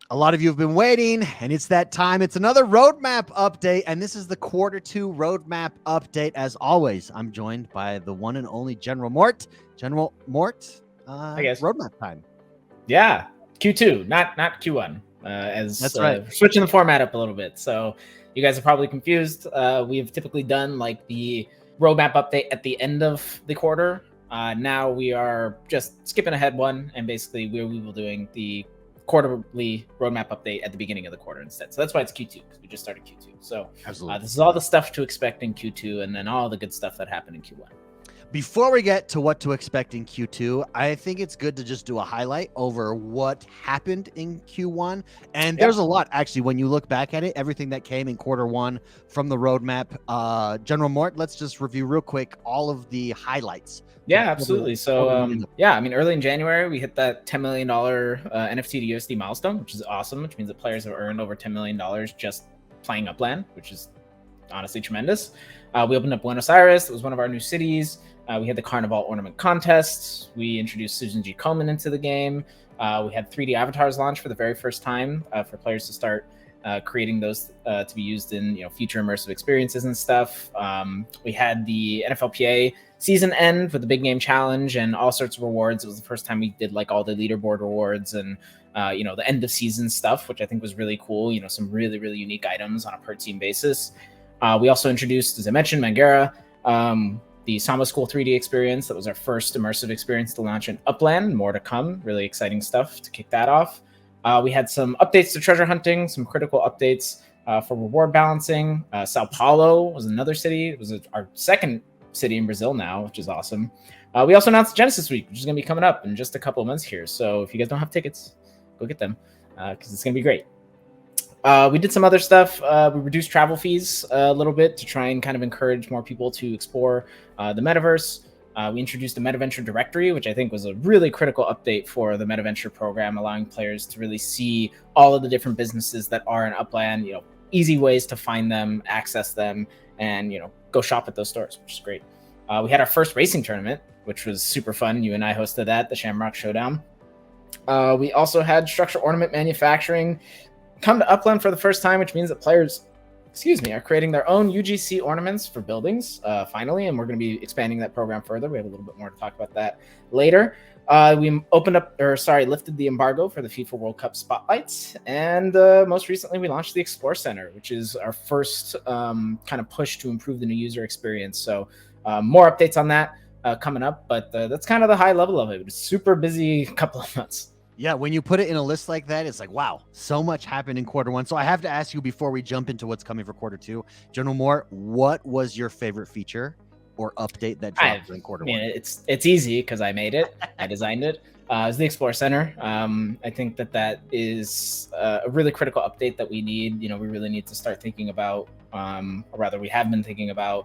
A lot of you have been waiting, and it's that time. It's another roadmap update, and this is the Q2 roadmap update. As always, I'm joined by the one and only General Mort. General Mort, I guess roadmap time. Yeah, Q2, not Q1. That's right. Switching the format up a little bit. So you guys are probably confused. We've typically done like the roadmap update at the end of the quarter. Now we are just skipping ahead one, and basically we will be doing the quarterly roadmap update at the beginning of the quarter instead. So that's why it's Q2, because we just started Q2. So this is all the stuff to expect in Q2, and then all the good stuff that happened in Q1. Before we get to what to expect in Q2, I think it's good to just do a highlight over what happened in Q1. And there's a lot, actually, when you look back at it, everything that came in Q1 from the roadmap. General Mort, let's just review real quick all of the highlights. Yeah, absolutely. So, early in January, we hit that $10 million NFT to USD milestone, which is awesome, which means that players have earned over $10 million just playing Upland, which is honestly tremendous. We opened up Buenos Aires. It was one of our new cities. We had the Carnival Ornament Contest. We introduced Susan G. Komen into the game. We had 3D avatars launch for the very first time for players to start creating those to be used in future immersive experiences and stuff. We had the NFLPA season end with the big game challenge and all sorts of rewards. It was the first time we did like all the leaderboard rewards and the end of season stuff, which I think was really cool. Some really, really unique items on a per team basis. We also introduced, as I mentioned, Mangara, the Samba School 3D experience. That was our first immersive experience to launch in Upland. More to come. Really exciting stuff to kick that off. We had some updates to treasure hunting, some critical updates for reward balancing. Sao Paulo was another city. It was our second city in Brazil now, which is awesome. We also announced Genesis Week, which is going to be coming up in just a couple of months here. So if you guys don't have tickets, go get them because it's going to be great. We did some other stuff. We reduced travel fees a little bit to try and kind of encourage more people to explore the metaverse. We introduced a Metaventure directory, which I think was a really critical update for the Metaventure program, allowing players to really see all of the different businesses that are in Upland, easy ways to find them, access them, and, go shop at those stores, which is great. We had our first racing tournament, which was super fun. You and I hosted that, the Shamrock Showdown. We also had structure ornament manufacturing come to Upland for the first time, which means that players, are creating their own UGC ornaments for buildings, finally, and we're going to be expanding that program further. We have a little bit more to talk about that later. We lifted the embargo for the FIFA World Cup spotlights, and most recently we launched the Explore Center, which is our first kind of push to improve the new user experience. So more updates on that coming up, but that's kind of the high level of it. It was a super busy couple of months. Yeah, when you put it in a list like that, it's like, wow, so much happened in Q1. So I have to ask you before we jump into what's coming for Q2, General Mort, what was your favorite feature or update that dropped in Q1? It's easy because I made it. I designed it. It was the Explore Center. I think that is a really critical update that we need. We really need to start thinking about, or rather we have been thinking about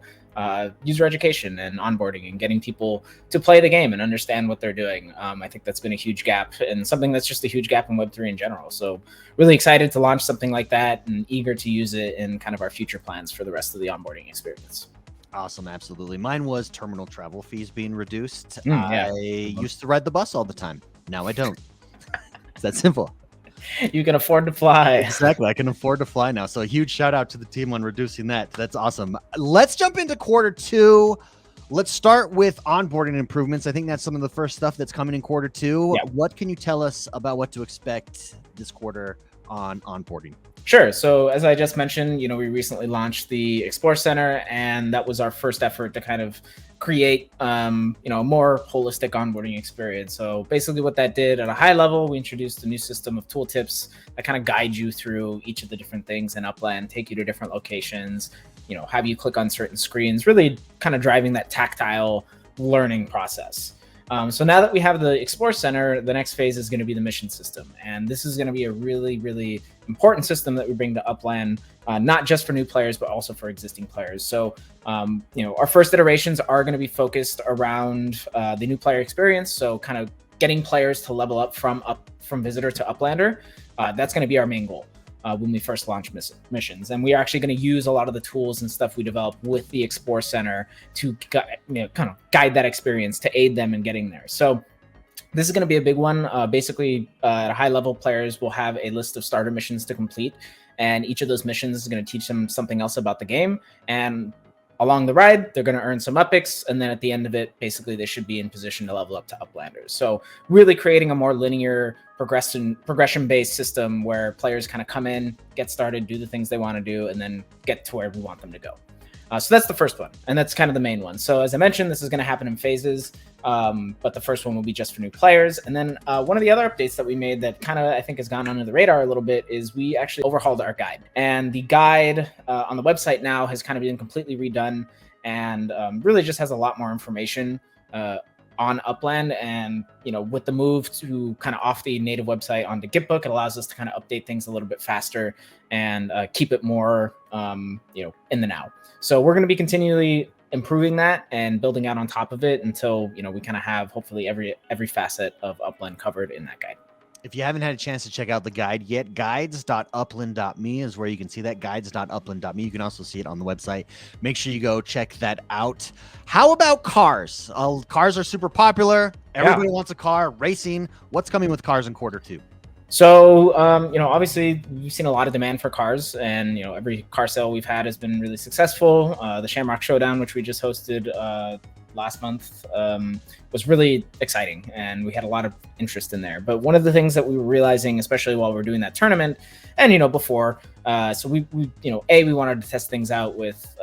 user education and onboarding and getting people to play the game and understand what they're doing. I think that's been a huge gap and something that's just a huge gap in Web3 in general. So really excited to launch something like that and eager to use it in kind of our future plans for the rest of the onboarding experience. Awesome. Absolutely. Mine was terminal travel fees being reduced. I used to ride the bus all the time. Now I don't. It's that simple. You can afford to fly. Exactly. I can afford to fly now. So a huge shout out to the team on reducing that. That's awesome. Let's jump into Q2. Let's start with onboarding improvements. I think that's some of the first stuff that's coming in Q2. Yeah. What can you tell us about what to expect this quarter on onboarding? Sure. So as I just mentioned, we recently launched the Explore Center, and that was our first effort to kind of create, a more holistic onboarding experience. So basically what that did at a high level, we introduced a new system of tooltips that kind of guide you through each of the different things in Upland, take you to different locations, have you click on certain screens, really kind of driving that tactile learning process. So now that we have the Explore Center, the next phase is going to be the mission system. And this is going to be a really, really important system that we bring to Upland, not just for new players, but also for existing players. So, our first iterations are going to be focused around the new player experience. So kind of getting players to level up from visitor to Uplander. That's going to be our main goal when we first launch missions. And we are actually going to use a lot of the tools and stuff we developed with the Explore Center to kind of guide that experience, to aid them in getting there. So This is going to be a big one. Basically, at a high level, players will have a list of starter missions to complete, and each of those missions is going to teach them something else about the game. And along the ride, they're going to earn some epics, and then at the end of it, basically, they should be in position to level up to Uplanders. So really creating a more linear progression-based system where players kind of come in, get started, do the things they want to do, and then get to where we want them to go. So that's the first one, and that's kind of the main one. So as I mentioned, this is going to happen in phases, but the first one will be just for new players. And then one of the other updates that we made that kind of, I think, has gone under the radar a little bit is we actually overhauled our guide. And the guide on the website now has kind of been completely redone and really just has a lot more information on Upland. And, you know, with the move to kind of off the native website onto Gitbook, it allows us to kind of update things a little bit faster and keep it more, you know, in the now. So we're going to be continually improving that and building out on top of it until, you know, we kind of have hopefully every facet of Upland covered in that guide. If you haven't had a chance to check out the guide yet, guides.upland.me is where you can see that, guides.upland.me. You can also see it on the website. Make sure you go check that out. How about cars? Cars are super popular. Everybody wants a car. Racing. What's coming with cars in Q2? So, you know, obviously we've seen a lot of demand for cars, and, you know, every car sale we've had has been really successful. The Shamrock Showdown, which we just hosted last month, was really exciting, and we had a lot of interest in there. But one of the things that we were realizing, especially while we were doing that tournament, and, you know, before, so we you know, we wanted to test things out with,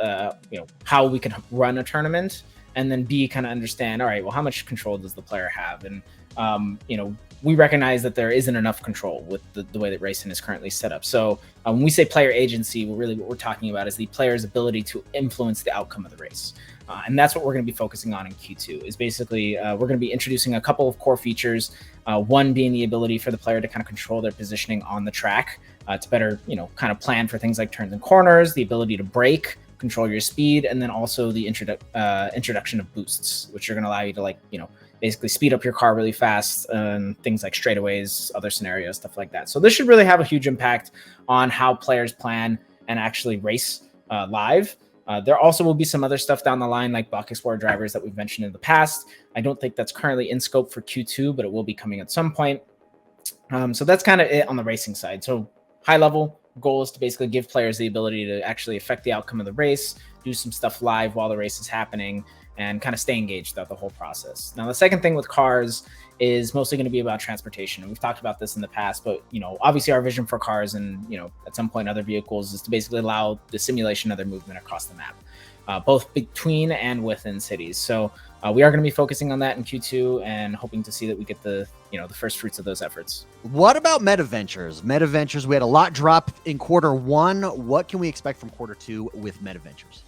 you know, how we could run a tournament, and then B, kind of understand, all right, well, how much control does the player have? And, you know, we recognize that there isn't enough control with the way that racing is currently set up. So when we say player agency, what we're talking about is the player's ability to influence the outcome of the race. And that's what we're going to be focusing on in Q2, is basically we're going to be introducing a couple of core features, one being the ability for the player to kind of control their positioning on the track to better, you know, kind of plan for things like turns and corners, the ability to brake, control your speed, and then also the introduction of boosts, which are going to allow you to, like, you know, basically speed up your car really fast, and things like straightaways, other scenarios, stuff like that. So this should really have a huge impact on how players plan and actually race live. There also will be some other stuff down the line, like Block Explorer drivers that we've mentioned in the past. I don't think that's currently in scope for Q2, but it will be coming at some point. So that's kind of it on the racing side. So high level goal is to basically give players the ability to actually affect the outcome of the race, do some stuff live while the race is happening, and kind of stay engaged throughout the whole process. Now, the second thing with cars is mostly going to be about transportation. And we've talked about this in the past, but, you know, obviously our vision for cars and, you know, at some point other vehicles is to basically allow the simulation of their movement across the map, both between and within cities. So we are going to be focusing on that in Q2 and hoping to see that we get the, you know, the first fruits of those efforts. What about Metaventures? Metaventures, we had a lot drop in Q1. What can we expect from Q2 with Metaventures?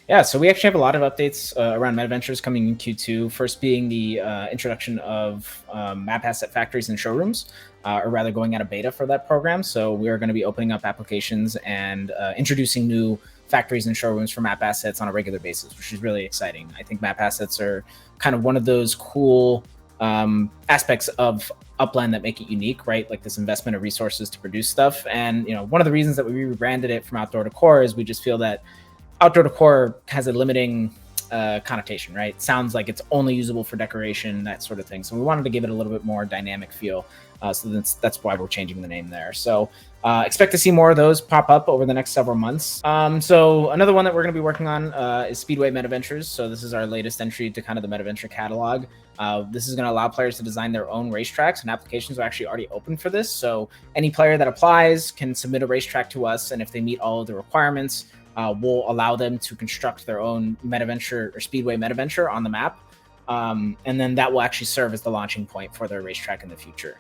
Yeah, so we actually have a lot of updates around Metaventures coming in Q2. First being the introduction of map asset factories and showrooms, or rather going out of beta for that program. So we are going to be opening up applications and introducing new factories and showrooms for map assets on a regular basis, which is really exciting. I think map assets are kind of one of those cool aspects of Upland that make it unique, right? Like this investment of resources to produce stuff. And, you know, one of the reasons that we rebranded it from Outdoor Decor is we just feel that Outdoor Decor has a limiting connotation, right? It sounds like it's only usable for decoration, that sort of thing. So we wanted to give it a little bit more dynamic feel. So that's why we're changing the name there. So expect to see more of those pop up over the next several months. So another one that we're going to be working on is Speedway Metaventures. So this is our latest entry to kind of the Metaventure catalog. This is going to allow players to design their own racetracks, and applications are actually already open for this. So any player that applies can submit a racetrack to us, and if they meet all of the requirements, we'll allow them to construct their own Metaventure or Speedway Metaventure on the map. And then that will actually serve as the launching point for their racetrack in the future.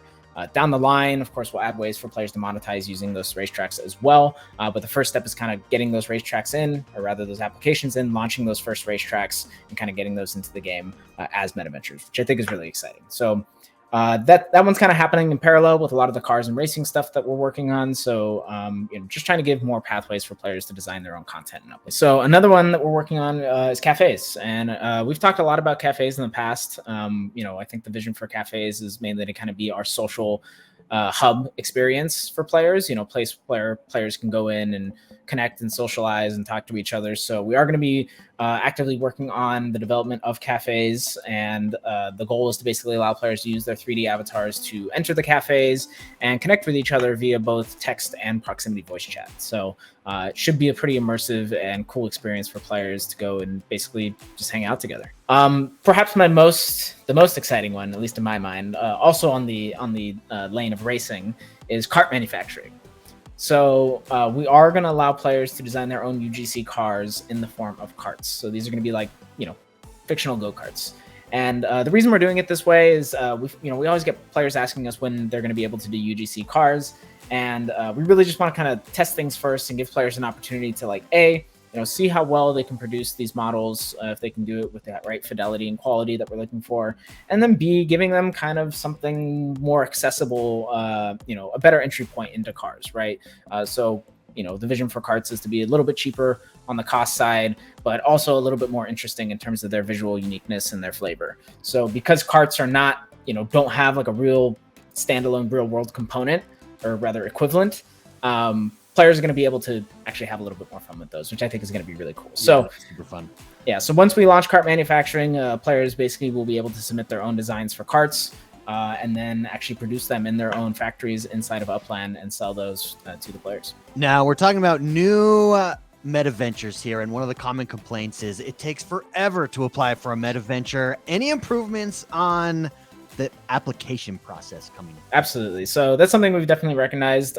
Down the line, of course, we'll add ways for players to monetize using those racetracks as well. But the first step is kind of getting those racetracks in, or rather those applications in, launching those first racetracks, and kind of getting those into the game as Metaventures, which I think is really exciting. So that one's kind of happening in parallel with a lot of the cars and racing stuff that we're working on. So you know, just trying to give more pathways for players to design their own content. So another one that we're working on is cafes, and we've talked a lot about cafes in the past. You know, I think the vision for cafes is mainly to kind of be our social hub experience for players, place where players can go in and connect and socialize and talk to each other. So we are going to be actively working on the development of cafes, and the goal is to basically allow players to use their 3D avatars to enter the cafes and connect with each other via both text and proximity voice chat. So it should be a pretty immersive and cool experience for players to go and basically just hang out together. Perhaps the most exciting one, at least in my mind, also on the lane of racing, is kart manufacturing. So we are going to allow players to design their own UGC cars in the form of karts. So these are going to be like, fictional go-karts. And the reason we're doing it this way is, we always get players asking us when they're going to be able to do UGC cars. And we really just want to kind of test things first and give players an opportunity to see how well they can produce these models, if they can do it with that right fidelity and quality that we're looking for, and then B, giving them kind of something more accessible, a better entry point into cars, right? So the vision for karts is to be a little bit cheaper on the cost side, but also a little bit more interesting in terms of their visual uniqueness and their flavor. So because karts are not, don't have like a real standalone real world component, or rather equivalent, players are going to be able to actually have a little bit more fun with those, which I think is going to be really cool. So that's super fun. Yeah, so once we launch kart manufacturing, players basically will be able to submit their own designs for karts, and then actually produce them in their own factories inside of Upland and sell those to the players. Now we're talking about new Metaventures here, and one of the common complaints is it takes forever to apply for a Metaventure. Any improvements on the application process coming? Absolutely. So that's something we've definitely recognized.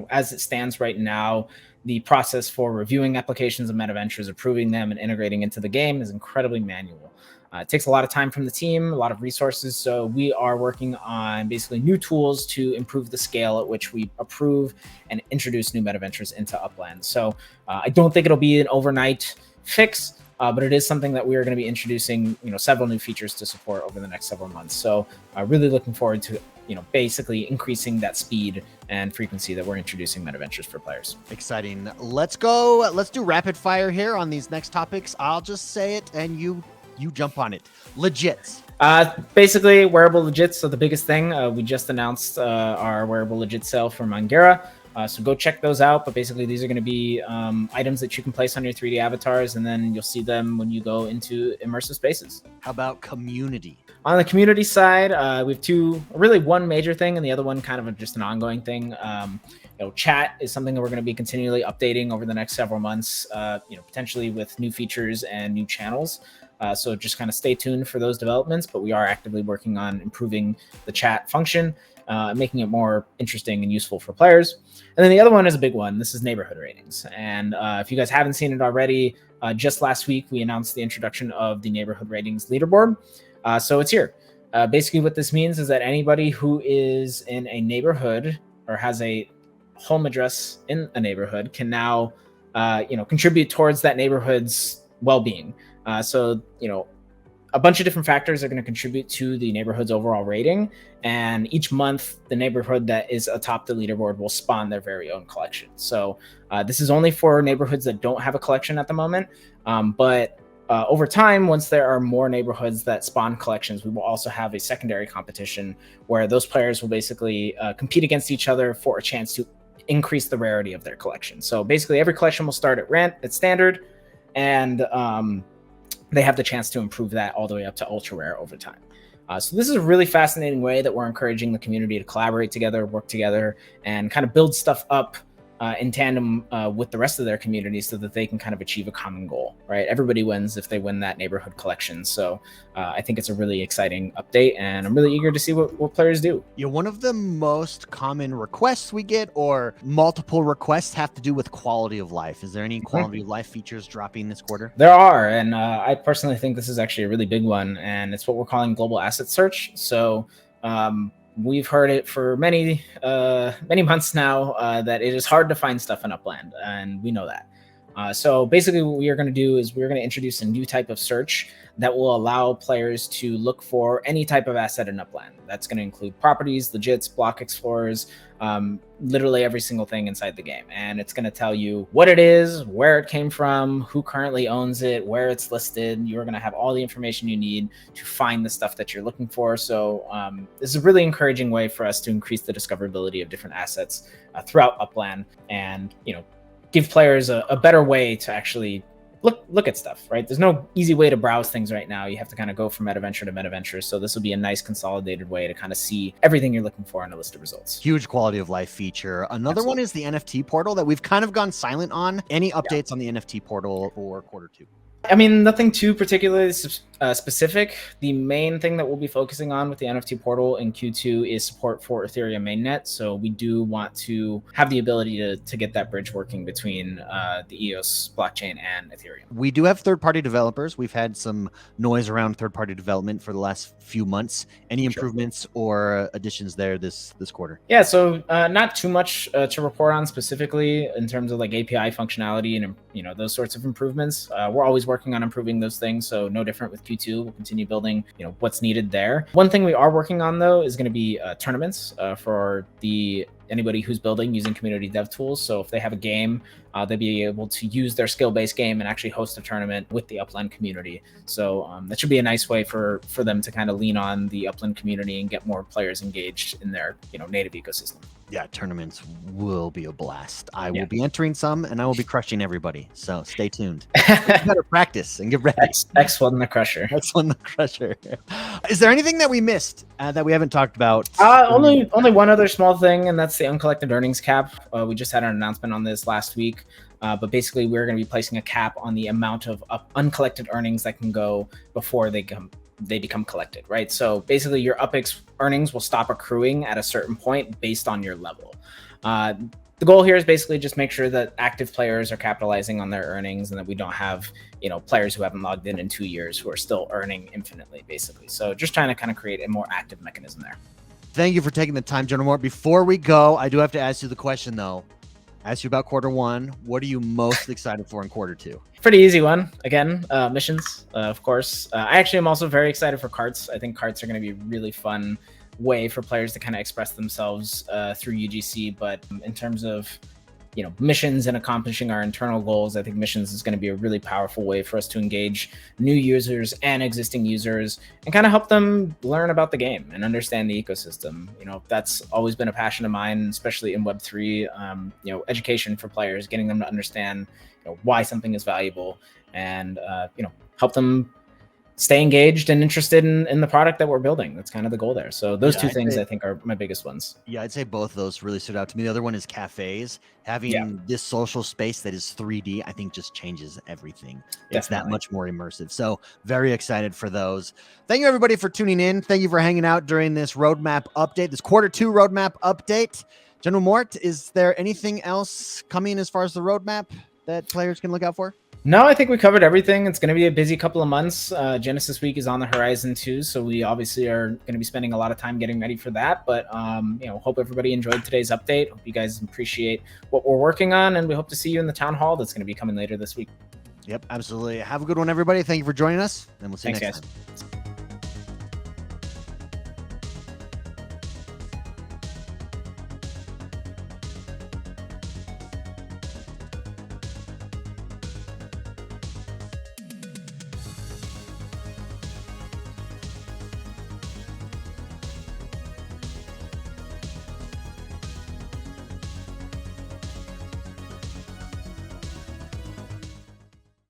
As it stands right now, the process for reviewing applications of Metaventures, approving them, and integrating into the game is incredibly manual. It takes a lot of time from the team, a lot of resources. So we are working on basically new tools to improve the scale at which we approve and introduce new Metaventures into Upland. So I don't think it'll be an overnight fix, but it is something that we are going to be introducing, several new features to support over the next several months. So really looking forward to, basically increasing that speed and frequency that we're introducing Metaventures for players. Exciting. Let's go. Let's do rapid fire here on these next topics. I'll just say it and you jump on it. Legits. Basically wearable legits. So the biggest thing, we just announced our wearable legit sale for Mangera. So go check those out. But basically, these are going to be items that you can place on your 3D avatars, and then you'll see them when you go into immersive spaces. How about community? On the community side, we have one major thing, and the other one kind of just an ongoing thing. Chat is something that we're going to be continually updating over the next several months, potentially with new features and new channels. So just kind of stay tuned for those developments, but we are actively working on improving the chat function, making it more interesting and useful for players. And then the other one is a big one. This is neighborhood ratings. And if you guys haven't seen it already, just last week, we announced the introduction of the neighborhood ratings leaderboard. So it's here. Basically what this means is that anybody who is in a neighborhood or has a home address in a neighborhood can now, contribute towards that neighborhood's well-being. So a bunch of different factors are going to contribute to the neighborhood's overall rating. And each month, the neighborhood that is atop the leaderboard will spawn their very own collection. So this is only for neighborhoods that don't have a collection at the moment. But over time, once there are more neighborhoods that spawn collections, we will also have a secondary competition where those players will basically compete against each other for a chance to increase the rarity of their collection. So basically, every collection will start at standard, and they have the chance to improve that all the way up to ultra rare over time. So this is a really fascinating way that we're encouraging the community to collaborate together, work together, and kind of build stuff up in tandem with the rest of their community so that they can kind of achieve a common goal, right? Everybody wins if they win that neighborhood collection. So I think it's a really exciting update, and I'm really eager to see what players do. Yeah, one of the most common requests we get, or multiple requests, have to do with quality of life. Is there any quality of life features dropping this quarter? There are, and I personally think this is actually a really big one, and it's what we're calling global asset search. So we've heard it for many months now that it is hard to find stuff in Upland, and we know that. So basically what we are going to do is we're going to introduce a new type of search that will allow players to look for any type of asset in Upland. That's going to include properties, legits, block explorers, literally every single thing inside the game. And it's going to tell you what it is, where it came from, who currently owns it, where it's listed. You're going to have all the information you need to find the stuff that you're looking for. So this is a really encouraging way for us to increase the discoverability of different assets throughout Upland, and give players a better way to actually look at stuff, right? There's no easy way to browse things right now. You have to kind of go from Metaventure to Metaventures. So this will be a nice consolidated way to kind of see everything you're looking for in a list of results. Huge quality of life feature. Another one is the NFT portal that we've kind of gone silent on. Any updates on the NFT portal for Q2? I mean, nothing too particularly specific. The main thing that we'll be focusing on with the NFT portal in Q2 is support for Ethereum mainnet. So we do want to have the ability to get that bridge working between the EOS blockchain and Ethereum. We do have third-party developers. We've had some noise around third-party development for the last few months. Any improvements or additions there this quarter? Yeah, so not too much to report on specifically in terms of like API functionality and those sorts of improvements. We're always working on improving those things, so no different with Q2. We'll continue building what's needed there. One thing we are working on though is going to be tournaments for anybody who's building using community dev tools. So if they have a game, they'll be able to use their skill-based game and actually host a tournament with the Upland community. So that should be a nice way for them to kind of lean on the Upland community and get more players engaged in their native ecosystem. Yeah, tournaments will be a blast. I will be entering some, and I will be crushing everybody. So stay tuned. Better practice and get ready. X1 the Crusher. X1 the Crusher. Is there anything that we missed that we haven't talked about? Only one other small thing, and that's the uncollected earnings cap. We just had an announcement on this last week. But basically, we're going to be placing a cap on the amount of uncollected earnings that can go before they become collected, right? So basically, your UpX earnings will stop accruing at a certain point based on your level. The goal here is basically just make sure that active players are capitalizing on their earnings and that we don't have players who haven't logged in 2 years who are still earning infinitely, basically. So just trying to kind of create a more active mechanism there. Thank you for taking the time, General Mort. Before we go, I do have to ask you the question, though. Ask you about Q1. What are you most excited for in Q2? Pretty easy one. Again, missions, of course. I actually am also very excited for carts. I think carts are going to be a really fun way for players to kind of express themselves through UGC. But in terms of missions and accomplishing our internal goals, I think missions is going to be a really powerful way for us to engage new users and existing users and kind of help them learn about the game and understand the ecosystem. That's always been a passion of mine, especially in Web3. Education for players, getting them to understand why something is valuable, and help them stay engaged and interested in the product that we're building. That's kind of the goal there. So those two things I think are my biggest ones. Yeah, I'd say both of those really stood out to me. The other one is cafes. Having this social space that is 3D, I think just changes everything. It's that much more immersive. So very excited for those. Thank you everybody for tuning in. Thank you for hanging out during this roadmap update, this Q2 roadmap update. General Mort, is there anything else coming as far as the roadmap that players can look out for? No, I think we covered everything. It's going to be a busy couple of months. Genesis Week is on the horizon too, so we obviously are going to be spending a lot of time getting ready for that. But hope everybody enjoyed today's update. Hope you guys appreciate what we're working on, and we hope to see you in the town hall that's going to be coming later this week. Yep, absolutely. Have a good one, everybody. Thank you for joining us, and we'll see you next time.